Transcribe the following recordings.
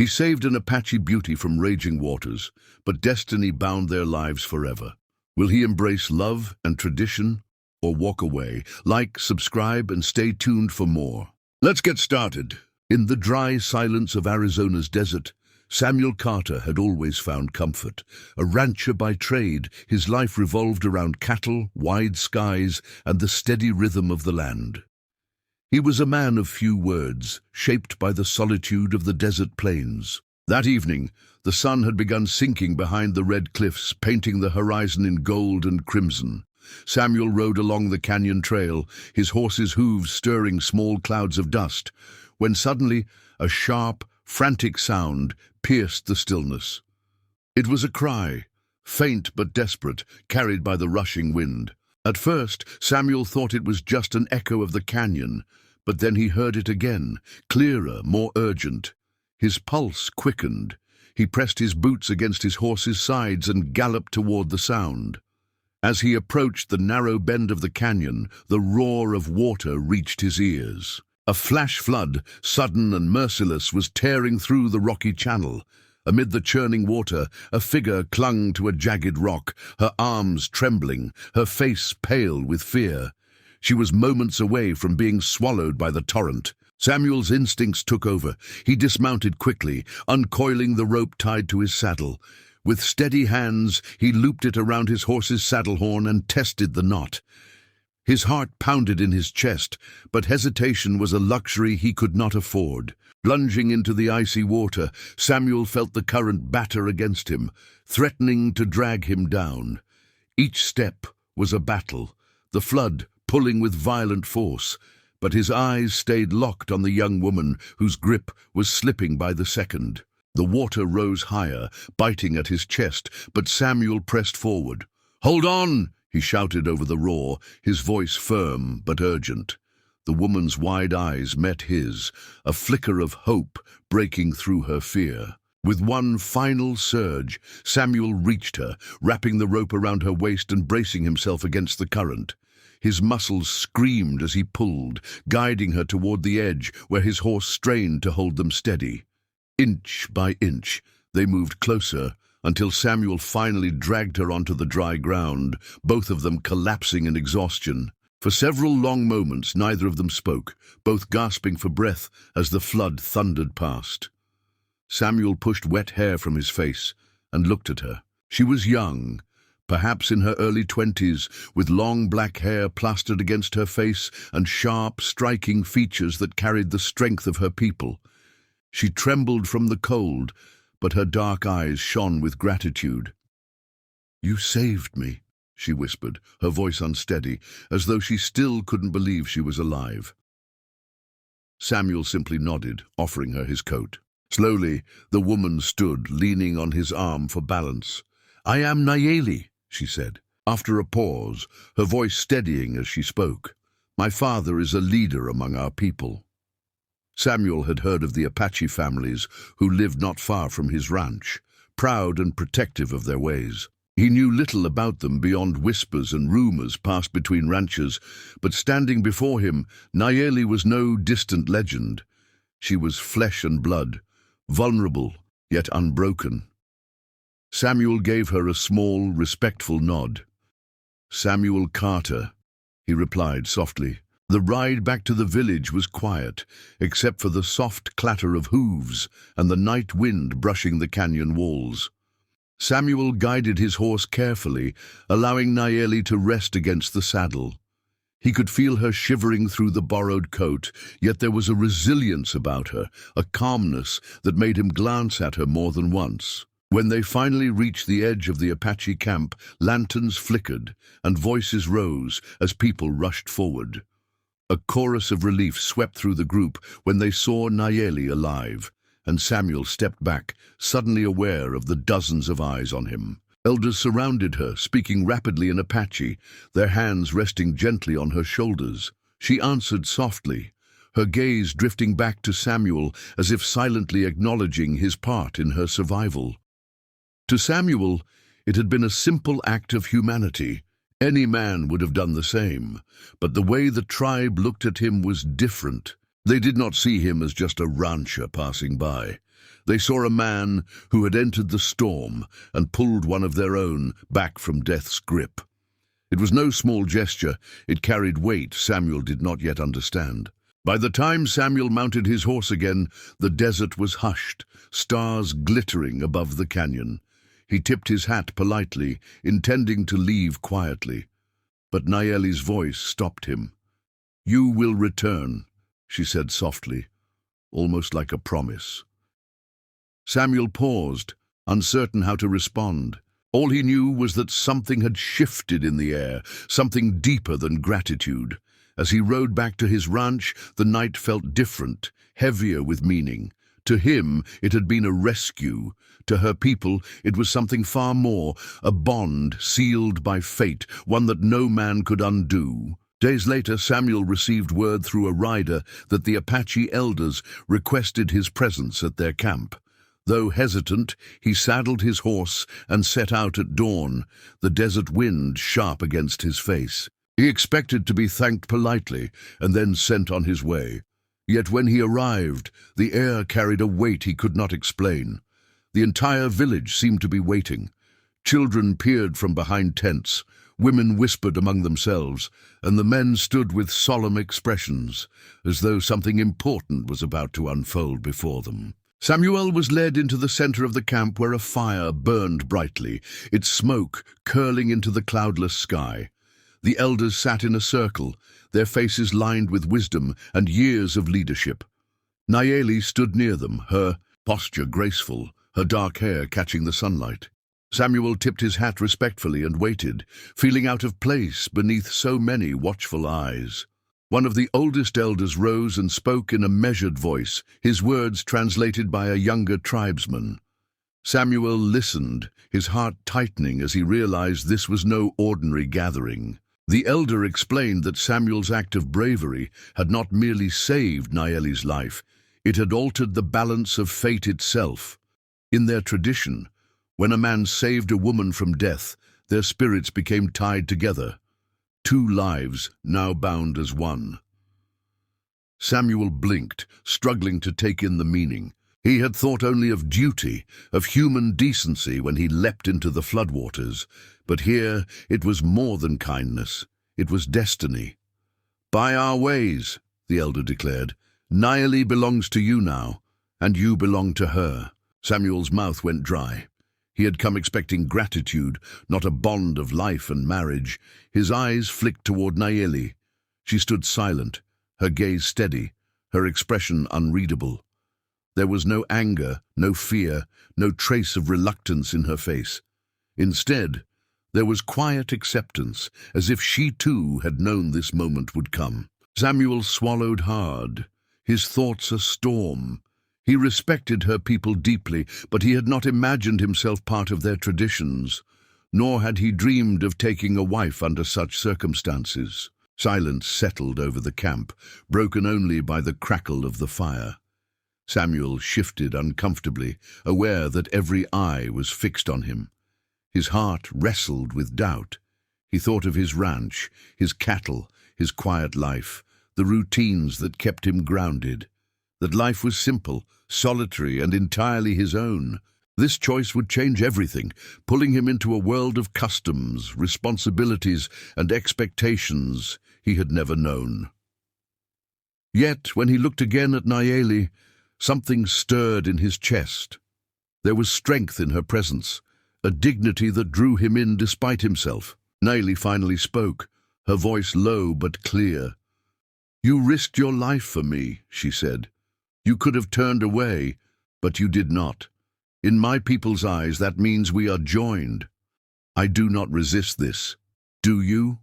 He saved an Apache beauty from raging waters, but destiny bound their lives forever. Will he embrace love and tradition, or walk away? Like, subscribe, and stay tuned for more. Let's get started. In the dry silence of Arizona's desert, Samuel Carter had always found comfort. A rancher by trade, his life revolved around cattle, wide skies, and the steady rhythm of the land. He was a man of few words, shaped by the solitude of the desert plains. That evening, the sun had begun sinking behind the red cliffs, painting the horizon in gold and crimson. Samuel rode along the canyon trail, his horse's hooves stirring small clouds of dust, when suddenly a sharp, frantic sound pierced the stillness. It was a cry, faint but desperate, carried by the rushing wind. At first, Samuel thought it was just an echo of the canyon, but then he heard it again, clearer, more urgent. His pulse quickened. He pressed his boots against his horse's sides and galloped toward the sound. As he approached the narrow bend of the canyon, the roar of water reached his ears. A flash flood, sudden and merciless, was tearing through the rocky channel. Amid the churning water, a figure clung to a jagged rock, her arms trembling, her face pale with fear. She was moments away from being swallowed by the torrent. Samuel's instincts took over. He dismounted quickly, uncoiling the rope tied to his saddle. With steady hands, he looped it around his horse's saddle horn and tested the knot. His heart pounded in his chest, but hesitation was a luxury he could not afford. Plunging into the icy water, Samuel felt the current batter against him, threatening to drag him down. Each step was a battle, the flood pulling with violent force, but his eyes stayed locked on the young woman whose grip was slipping by the second. The water rose higher, biting at his chest, but Samuel pressed forward. "Hold on!" he shouted over the roar, his voice firm but urgent. The woman's wide eyes met his, a flicker of hope breaking through her fear. With one final surge, Samuel reached her, wrapping the rope around her waist and bracing himself against the current. His muscles screamed as he pulled, guiding her toward the edge where his horse strained to hold them steady. Inch by inch, they moved closer, until Samuel finally dragged her onto the dry ground, both of them collapsing in exhaustion. For several long moments, neither of them spoke, both gasping for breath as the flood thundered past. Samuel pushed wet hair from his face and looked at her. She was young, perhaps in her early 20s, with long black hair plastered against her face and sharp, striking features that carried the strength of her people. She trembled from the cold, but her dark eyes shone with gratitude. "You saved me," she whispered, her voice unsteady, as though she still couldn't believe she was alive. Samuel simply nodded, offering her his coat. Slowly, the woman stood, leaning on his arm for balance. "I am Nayeli," she said. After a pause, her voice steadying as she spoke. "My father is a leader among our people." Samuel had heard of the Apache families who lived not far from his ranch, proud and protective of their ways. He knew little about them beyond whispers and rumors passed between ranchers, but standing before him, Nayeli was no distant legend. She was flesh and blood, vulnerable yet unbroken. Samuel gave her a small, respectful nod. "Samuel Carter," he replied softly. The ride back to the village was quiet, except for the soft clatter of hooves and the night wind brushing the canyon walls. Samuel guided his horse carefully, allowing Nayeli to rest against the saddle. He could feel her shivering through the borrowed coat, yet there was a resilience about her, a calmness that made him glance at her more than once. When they finally reached the edge of the Apache camp, lanterns flickered and voices rose as people rushed forward. A chorus of relief swept through the group when they saw Nayeli alive, and Samuel stepped back, suddenly aware of the dozens of eyes on him. Elders surrounded her, speaking rapidly in Apache, their hands resting gently on her shoulders. She answered softly, her gaze drifting back to Samuel as if silently acknowledging his part in her survival. To Samuel, it had been a simple act of humanity. Any man would have done the same, but the way the tribe looked at him was different. They did not see him as just a rancher passing by. They saw a man who had entered the storm and pulled one of their own back from death's grip. It was no small gesture. It carried weight Samuel did not yet understand. By the time Samuel mounted his horse again, the desert was hushed, stars glittering above the canyon. He tipped his hat politely, intending to leave quietly. But Nayeli's voice stopped him. "You will return," she said softly, almost like a promise. Samuel paused, uncertain how to respond. All he knew was that something had shifted in the air, something deeper than gratitude. As he rode back to his ranch, the night felt different, heavier with meaning. To him, it had been a rescue. To her people, it was something far more, a bond sealed by fate, one that no man could undo. Days later, Samuel received word through a rider that the Apache elders requested his presence at their camp. Though hesitant, he saddled his horse and set out at dawn, the desert wind sharp against his face. He expected to be thanked politely and then sent on his way. Yet when he arrived, the air carried a weight he could not explain. The entire village seemed to be waiting. Children peered from behind tents, women whispered among themselves, and the men stood with solemn expressions, as though something important was about to unfold before them. Samuel was led into the center of the camp where a fire burned brightly, its smoke curling into the cloudless sky. The elders sat in a circle, their faces lined with wisdom and years of leadership. Nayeli stood near them, her posture graceful, her dark hair catching the sunlight. Samuel tipped his hat respectfully and waited, feeling out of place beneath so many watchful eyes. One of the oldest elders rose and spoke in a measured voice, his words translated by a younger tribesman. Samuel listened, his heart tightening as he realized this was no ordinary gathering. The elder explained that Samuel's act of bravery had not merely saved Nayeli's life, it had altered the balance of fate itself. In their tradition, when a man saved a woman from death, their spirits became tied together. Two lives now bound as one. Samuel blinked, struggling to take in the meaning. He had thought only of duty, of human decency when he leapt into the floodwaters, but here it was more than kindness. It was destiny. "By our ways," the elder declared. "Nayeli belongs to you now, and you belong to her." Samuel's mouth went dry. He had come expecting gratitude, not a bond of life and marriage. His eyes flicked toward Nayeli. She stood silent, her gaze steady, her expression unreadable. There was no anger, no fear, no trace of reluctance in her face. Instead, there was quiet acceptance, as if she too had known this moment would come. Samuel swallowed hard, his thoughts a storm. He respected her people deeply, but he had not imagined himself part of their traditions, nor had he dreamed of taking a wife under such circumstances. Silence settled over the camp, broken only by the crackle of the fire. Samuel shifted uncomfortably, aware that every eye was fixed on him. His heart wrestled with doubt. He thought of his ranch, his cattle, his quiet life, the routines that kept him grounded. That life was simple, solitary, and entirely his own. This choice would change everything, pulling him into a world of customs, responsibilities, and expectations he had never known. Yet, when he looked again at Nayeli, something stirred in his chest. There was strength in her presence, a dignity that drew him in despite himself. Nayeli finally spoke, her voice low but clear. "You risked your life for me," she said. "You could have turned away, but you did not. In my people's eyes, that means we are joined. I do not resist this. Do you?"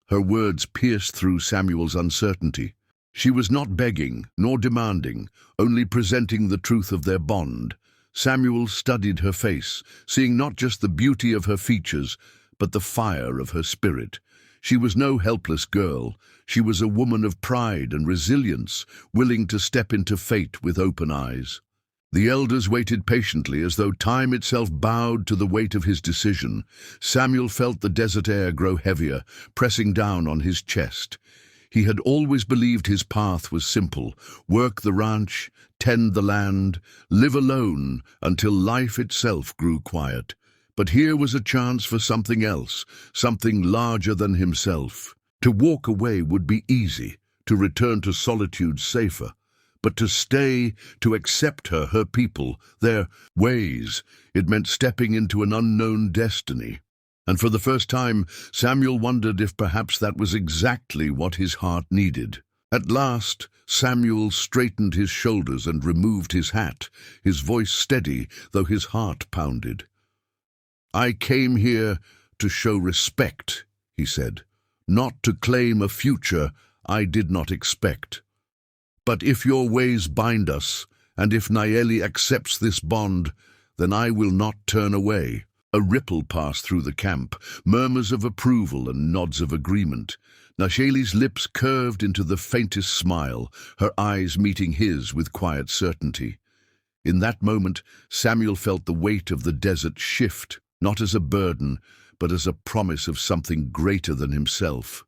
Her words pierced through Samuel's uncertainty. She was not begging, nor demanding, only presenting the truth of their bond. Samuel studied her face, seeing not just the beauty of her features, but the fire of her spirit. She was no helpless girl. She was a woman of pride and resilience, willing to step into fate with open eyes. The elders waited patiently as though time itself bowed to the weight of his decision. Samuel felt the desert air grow heavier, pressing down on his chest. He had always believed his path was simple: work the ranch, tend the land, live alone until life itself grew quiet. But here was a chance for something else, something larger than himself. To walk away would be easy, to return to solitude safer. But to stay, to accept her, her people, their ways, it meant stepping into an unknown destiny. And for the first time, Samuel wondered if perhaps that was exactly what his heart needed. At last, Samuel straightened his shoulders and removed his hat, his voice steady, though his heart pounded. "I came here to show respect," he said, "not to claim a future I did not expect. But if your ways bind us, and if Nayeli accepts this bond, then I will not turn away." A ripple passed through the camp, murmurs of approval and nods of agreement. Nayeli's lips curved into the faintest smile, her eyes meeting his with quiet certainty. In that moment, Samuel felt the weight of the desert shift, not as a burden, but as a promise of something greater than himself.